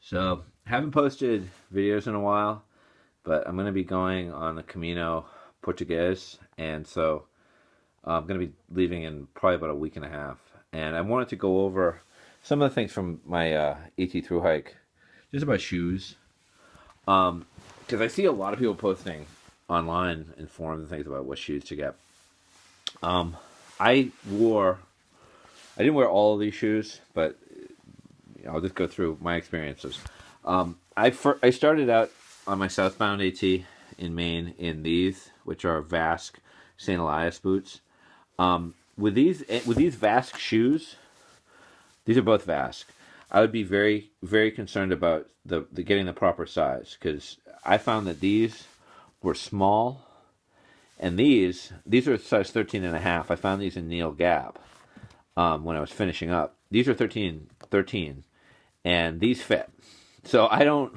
So, haven't posted videos in a while, but I'm going to be going on the Camino Portugues, and so I'm going to be leaving in probably about a week and a half. And I wanted to go over some of the things from my AT through hike, just about shoes, because I see a lot of people posting online in forums and things about what shoes to get. Um, I wore, I didn't wear all of these shoes, but I'll just go through my experiences. I started out on my southbound AT in Maine in these, which are Vask St. Elias boots. With these Vask shoes, these are both Vask. I would be very very concerned about the getting the proper size because I found that these were small, and these are size 13 and a half. I found these in Neil Gap when I was finishing up. These are 13, and these fit. So I don't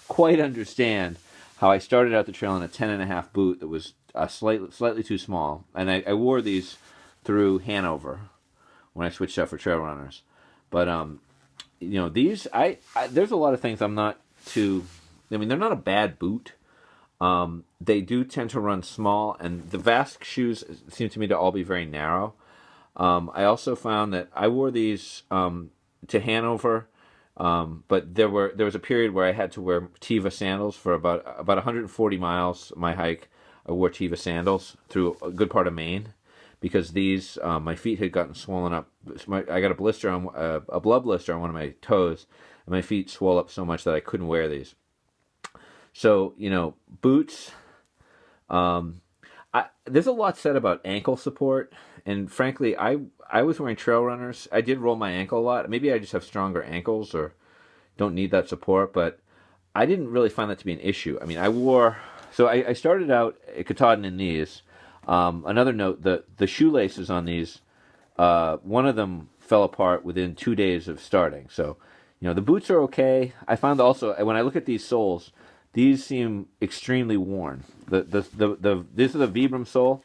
quite understand how I started out the trail in a 10 and a half boot that was slightly too small. And I wore these through Hanover when I switched out for trail runners. But, these, there's a lot of things I'm not too, I mean, they're not a bad boot. They do tend to run small, and the Vask shoes seem to me to all be very narrow. I also found that I wore these to Hanover, but there was a period where I had to wear Teva sandals for about 140 miles. My hike, I wore Teva sandals through a good part of Maine because these my feet had gotten swollen up. I got a blister on a blood blister on one of my toes, and my feet swelled up so much that I couldn't wear these. So boots. There's a lot said about ankle support, and frankly, I was wearing trail runners. I did roll my ankle a lot. Maybe I just have stronger ankles or don't need that support, but I didn't really find that to be an issue. I mean, I started out at Katahdin in these. Another note, the shoelaces on these, one of them fell apart within 2 days of starting. So, the boots are okay. I found also, when I look at these soles, these seem extremely worn. This is a Vibram sole.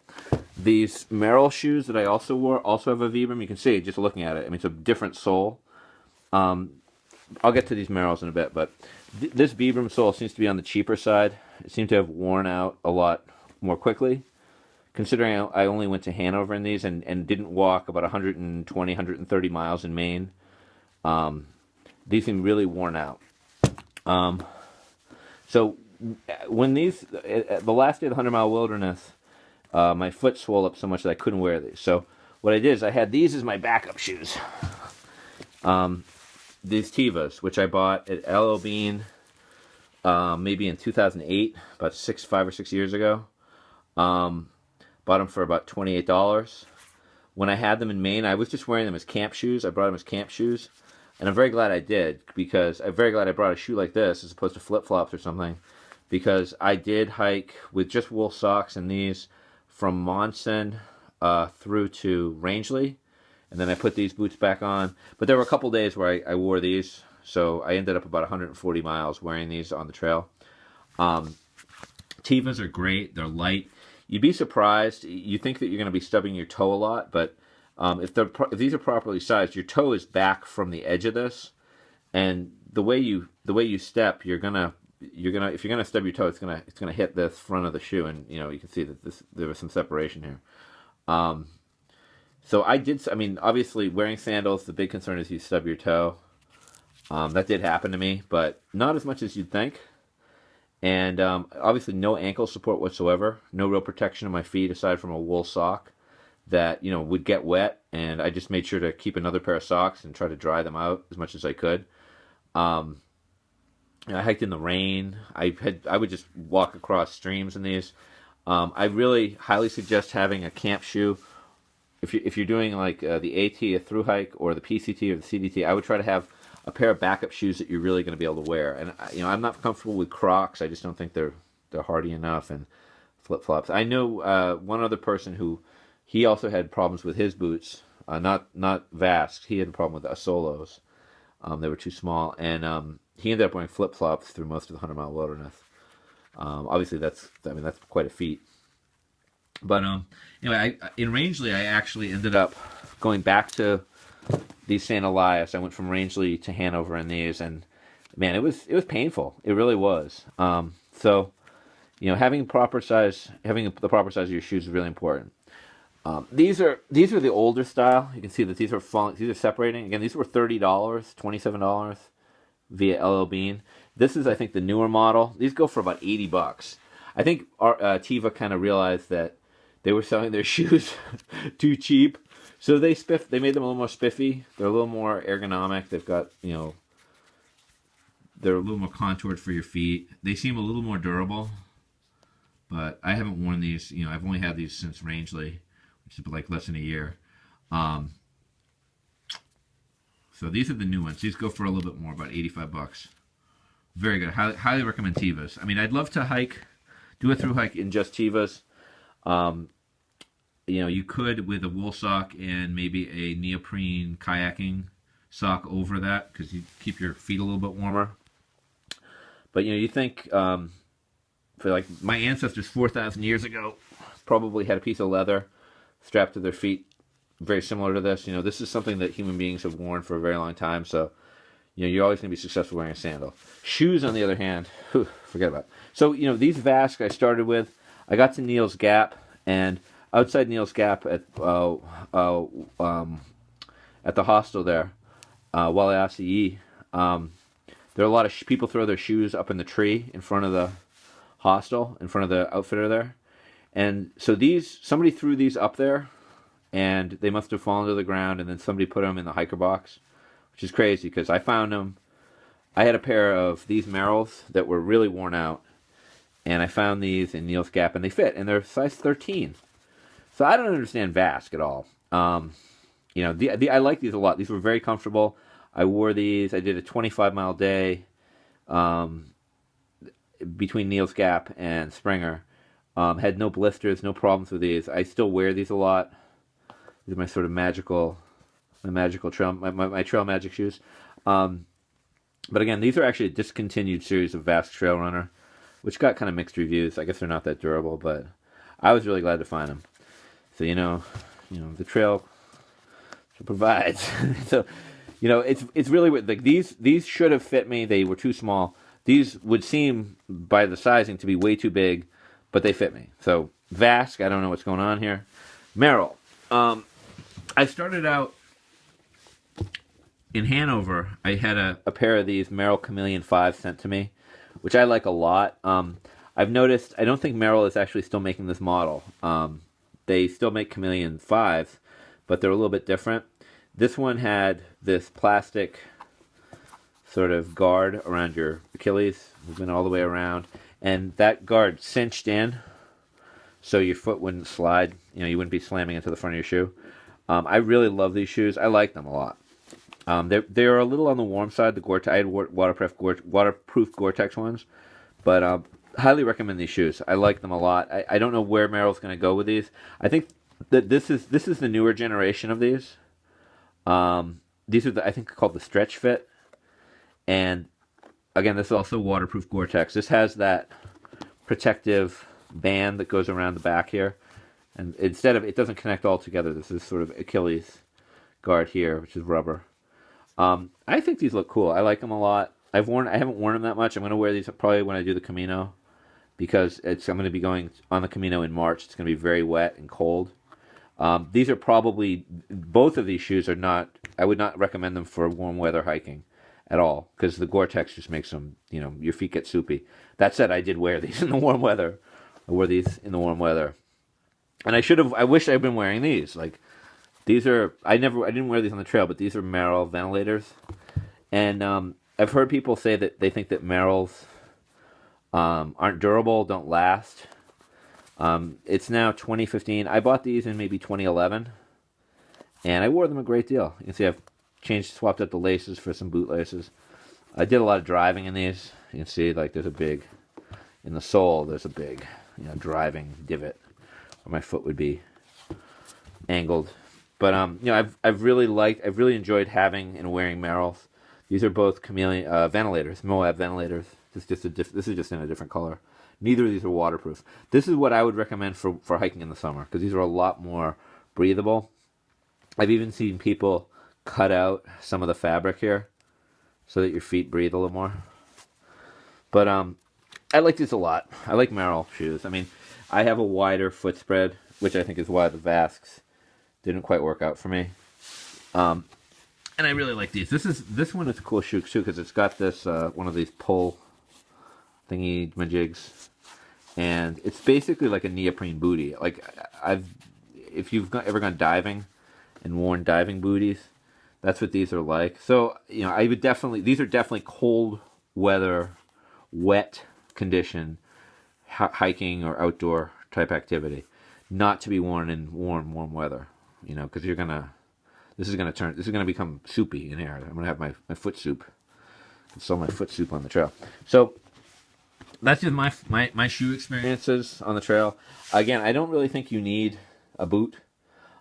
These Merrell shoes that I also wore also have a Vibram. You can see just looking at it. I mean, it's a different sole. I'll get to these Merrells in a bit, but this Vibram sole seems to be on the cheaper side. It seemed to have worn out a lot more quickly, considering I only went to Hanover in these and didn't walk about 120, 130 miles in Maine. These seem really worn out. So when the last day of the 100-mile wilderness, my foot swelled up so much that I couldn't wear these. So what I did is I had these as my backup shoes. These Tevas, which I bought at LL Bean maybe in 2008, about 5 or 6 years ago. Bought them for about $28. When I had them in Maine, I was just wearing them as camp shoes. I brought them as camp shoes. And I'm very glad I did, because I'm very glad I brought a shoe like this as opposed to flip-flops or something, because I did hike with just wool socks and these from Monson through to Rangeley, and then I put these boots back on. But there were a couple days where I wore these, so I ended up about 140 miles wearing these on the trail. Tevas are great. They're light. You'd be surprised. You think that you're going to be stubbing your toe a lot, but if these are properly sized, your toe is back from the edge of this, and the way you step, if you're gonna stub your toe, it's gonna hit the front of the shoe, and you can see that there was some separation here. So I mean, obviously wearing sandals, the big concern is you stub your toe. That did happen to me, but not as much as you'd think. And obviously no ankle support whatsoever, no real protection of my feet aside from a wool sock that would get wet, and I just made sure to keep another pair of socks and try to dry them out as much as I could. I hiked in the rain. I would just walk across streams in these. I really highly suggest having a camp shoe. If you're doing like the AT, a through hike, or the PCT or the CDT, I would try to have a pair of backup shoes that you're really going to be able to wear. And I'm not comfortable with Crocs. I just don't think they're hardy enough, and flip flops. I know one other person who. He also had problems with his boots, not Vask. He had a problem with Solos. They were too small, and he ended up wearing flip flops through most of the 100-mile wilderness. Obviously, that's quite a feat. But anyway, in Rangeley, I actually ended up going back to these St. Elias. I went from Rangeley to Hanover in these, and man, it was painful. It really was. So having the proper size of your shoes is really important. These are the older style. You can see that these are falling. These are separating. Again, these were $30, $27 via LL Bean. This is, I think, the newer model. These go for about $80. I think Teva kind of realized that they were selling their shoes too cheap, so they made them a little more spiffy. They're a little more ergonomic. They've got they're a little more contoured for your feet. They seem a little more durable, but I haven't worn these. I've only had these since Rangeley, which is like less than a year. Um, so these are the new ones. These go for a little bit more, about $85. Very good. Highly recommend Tevas. I mean, I'd love to do a through hike in just Tevas. You could with a wool sock and maybe a neoprene kayaking sock over that because you keep your feet a little bit warmer. But you think for like my ancestors 4,000 years ago probably had a piece of leather strapped to their feet, very similar to this. This is something that human beings have worn for a very long time. So you're always going to be successful wearing a sandal. Shoes, on the other hand, forget about it. So these Vasque I started with. I got to Neal's Gap, and outside Neal's Gap at the hostel there, Waliasii, there are a lot of people throw their shoes up in the tree in front of the hostel, in front of the outfitter there. And so somebody threw these up there, and they must have fallen to the ground, and then somebody put them in the hiker box, which is crazy because I found them. I had a pair of these Merrells that were really worn out, and I found these in Neal's Gap, and they fit, and they're size 13. So I don't understand Vasque at all. I like these a lot. These were very comfortable. I wore these. I did a 25-mile day between Neal's Gap and Springer. Had no blisters, no problems with these. I still wear these a lot. These are my sort of magical trail, my trail magic shoes. But again, these are actually a discontinued series of Vasque Trail Runner, which got kind of mixed reviews. I guess they're not that durable, but I was really glad to find them. So the trail provides. So it's really weird. Like these should have fit me. They were too small. These would seem by the sizing to be way too big, but they fit me. So Vasque, I don't know what's going on here. Merrell. I started out in Hanover. I had a pair of these Merrell Chameleon 5 sent to me, which I like a lot. I've noticed, I don't think Merrell is actually still making this model. They still make Chameleon 5s, but they're a little bit different. This one had this plastic sort of guard around your Achilles, moving all the way around, and that guard cinched in so your foot wouldn't slide. You wouldn't be slamming into the front of your shoe. I really love these shoes. I like them a lot. They're a little on the warm side. The Gore-Tex, I had waterproof Gore-Tex ones, but highly recommend these shoes. I like them a lot. I don't know where Merrell's going to go with these. I think that this is the newer generation of these. These are I think called the Stretch Fit, and again, this is also waterproof Gore-Tex. This has that protective band that goes around the back here, and it doesn't connect all together. This is sort of Achilles guard here, which is rubber. I think these look cool. I like them a lot. I haven't worn them that much. I'm going to wear these probably when I do the Camino, because I'm going to be going on the Camino in March. It's going to be very wet and cold. These are probably, both of these shoes are not, I would not recommend them for warm weather hiking at all, because the Gore-Tex just makes them, your feet get soupy. That said, I did wear these in the warm weather. I wore these in the warm weather. And I wish I'd been wearing these. Like, these are, I didn't wear these on the trail, but these are Merrell ventilators. And I've heard people say that they think that Merrells aren't durable, don't last. It's now 2015. I bought these in maybe 2011, and I wore them a great deal. You can see I've swapped out the laces for some boot laces. I did a lot of driving in these. You can see like there's a big, in the sole, there's a big, driving divot where my foot would be angled. But I've really enjoyed having and wearing Merrells. These are both chameleon ventilators, Moab ventilators. This is just in a different color. Neither of these are waterproof. This is what I would recommend for hiking in the summer, because these are a lot more breathable. I've even seen people cut out some of the fabric here so that your feet breathe a little more. But I like these a lot. I like Merrell shoes. I mean, I have a wider foot spread, which I think is why the Vasks didn't quite work out for me. And I really like these. This one is a cool shoe too because it's got this one of these pull thingy majigs, and it's basically like a neoprene booty. Like if you've ever gone diving and worn diving booties, that's what these are like. So I would definitely these are definitely cold weather, wet condition hiking or outdoor type activity, not to be worn in warm weather. Because this is gonna become soupy in here. I'm gonna have my foot soup. Sell my foot soup on the trail. So that's just my shoe experiences on the trail. Again, I don't really think you need a boot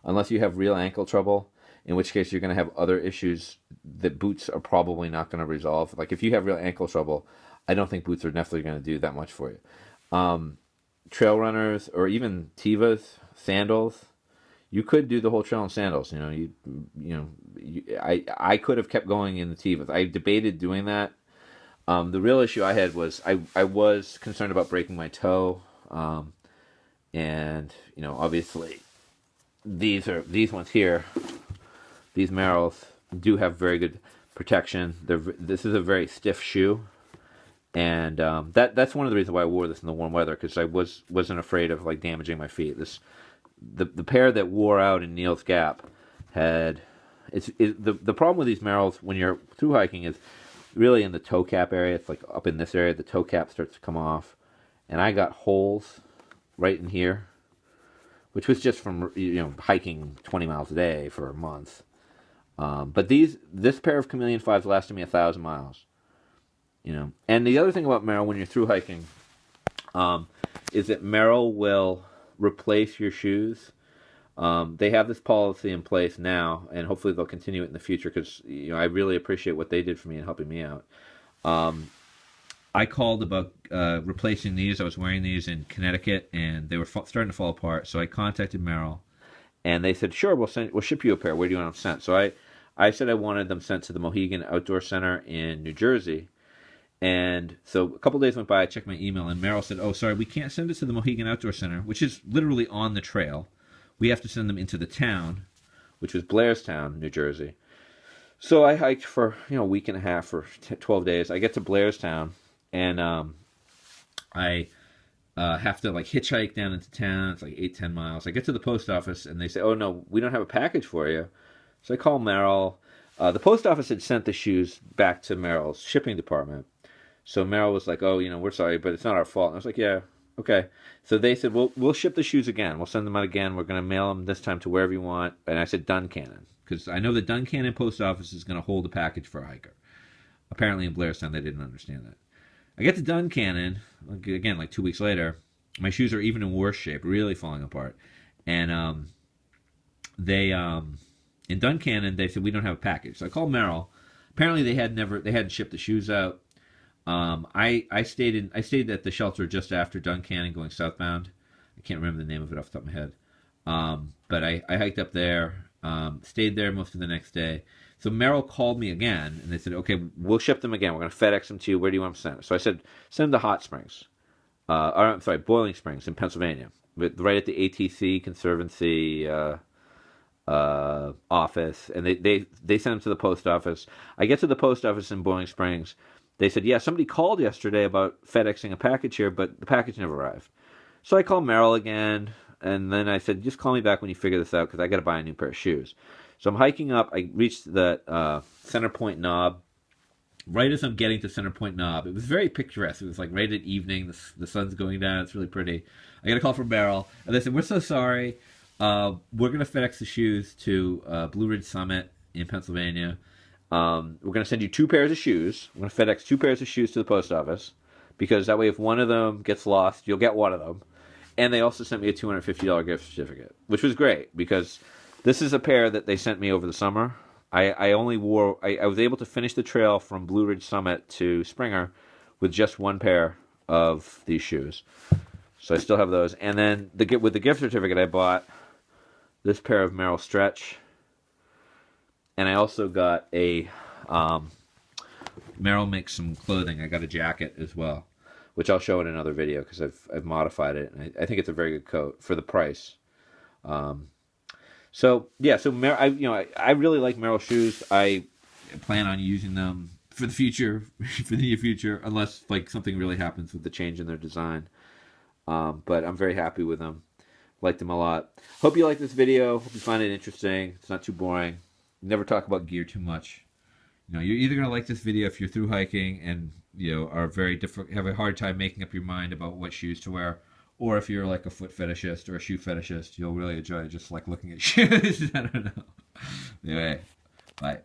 unless you have real ankle trouble, in which case you're going to have other issues that boots are probably not going to resolve. Like if you have real ankle trouble, I don't think boots are definitely going to do that much for you. Trail runners or even Tevas, sandals, you could do the whole trail in sandals. I could have kept going in the Tevas. I debated doing that. The real issue I had was I was concerned about breaking my toe, and obviously these ones here, these Merrells do have very good protection. This is a very stiff shoe, and that's one of the reasons why I wore this in the warm weather because I wasn't afraid of like damaging my feet. The pair that wore out in Neal's Gap had the problem with these Merrells when you're through hiking is really in the toe cap area. It's like up in this area, the toe cap starts to come off, and I got holes right in here, which was just from hiking 20 miles a day for a month. But this pair of Chameleon 5s lasted me 1,000 miles. And the other thing about Merrell when you're through hiking, is that Merrell will replace your shoes. They have this policy in place now, and hopefully they'll continue it in the future because I really appreciate what they did for me in helping me out. I called about replacing these. I was wearing these in Connecticut, and they were starting to fall apart. So I contacted Merrell, and they said, "Sure, we'll ship you a pair. Where do you want them sent?" So I said I wanted them sent to the Mohegan Outdoor Center in New Jersey. And so a couple days went by. I checked my email, and Merrell said, "Oh, sorry, we can't send it to the Mohegan Outdoor Center, which is literally on the trail. We have to send them into the town, which was Blairstown, New Jersey." So I hiked for a week and a half or 12 days. I get to Blairstown, and I have to like hitchhike down into town. It's like 8-10 miles. I get to the post office, and they say, "Oh no, we don't have a package for you." So I call Merrell. The post office had sent the shoes back to Merrell's shipping department. So Merrell was like, "Oh, we're sorry, but it's not our fault." And I was like, "Yeah, okay." So they said, we'll ship the shoes again. We'll send them out again. We're going to mail them this time to wherever you want. And I said Duncannon, because I know the Duncannon post office is going to hold a package for a hiker. Apparently in Blairstown, they didn't understand that. I get to Duncannon, again, like 2 weeks later. My shoes are even in worse shape, really falling apart. And in Duncannon, they said, "We don't have a package." So I called Merrell. Apparently they hadn't shipped the shoes out. I stayed at the shelter just after Duncannon going southbound. I can't remember the name of it off the top of my head. But I hiked up there, stayed there most of the next day. So Merrell called me again, and they said, "Okay, we'll ship them again. We're going to FedEx them to you. Where do you want them sent?" So I said, "Send them to Hot Springs." I'm sorry, Boiling Springs in Pennsylvania, right at the ATC Conservancy office. And they sent them to the post office. I get to the post office in Boiling Springs. They said, "Yeah, somebody called yesterday about FedExing a package here, but the package never arrived." So I called Merrell again, and then I said, "Just call me back when you figure this out, because I got to buy a new pair of shoes." So I'm hiking up. I reached the Center Point Knob. Right as I'm getting to Center Point Knob, it was very picturesque. It was like right at evening. The sun's going down. It's really pretty. I got a call from Merrell, and they said, "We're so sorry. We're going to FedEx the shoes to Blue Ridge Summit in Pennsylvania. We're going to send you 2 pairs of shoes. We're going to FedEx 2 pairs of shoes to the post office, because that way if one of them gets lost, you'll get one of them." And they also sent me a $250 gift certificate, which was great, because this is a pair that they sent me over the summer. I was able to finish the trail from Blue Ridge Summit to Springer with just 1 pair of these shoes. So I still have those. And then with the gift certificate, I bought this pair of Merrell Stretch. And I also got a Merrell makes some clothing. I got a jacket as well, which I'll show in another video because I've modified it, and I think it's a very good coat for the price. Um, so yeah, so I really like Merrell shoes. I plan on using them for the future, for the near future, unless like something really happens with the change in their design. But I'm very happy with them. Liked them a lot. Hope you like this video. Hope you find it interesting. It's not too boring. Never talk about gear too much. You're either gonna like this video if you're through hiking and are very different, have a hard time making up your mind about what shoes to wear, or if you're like a foot fetishist or a shoe fetishist, you'll really enjoy just like looking at shoes. I don't know. Anyway, bye.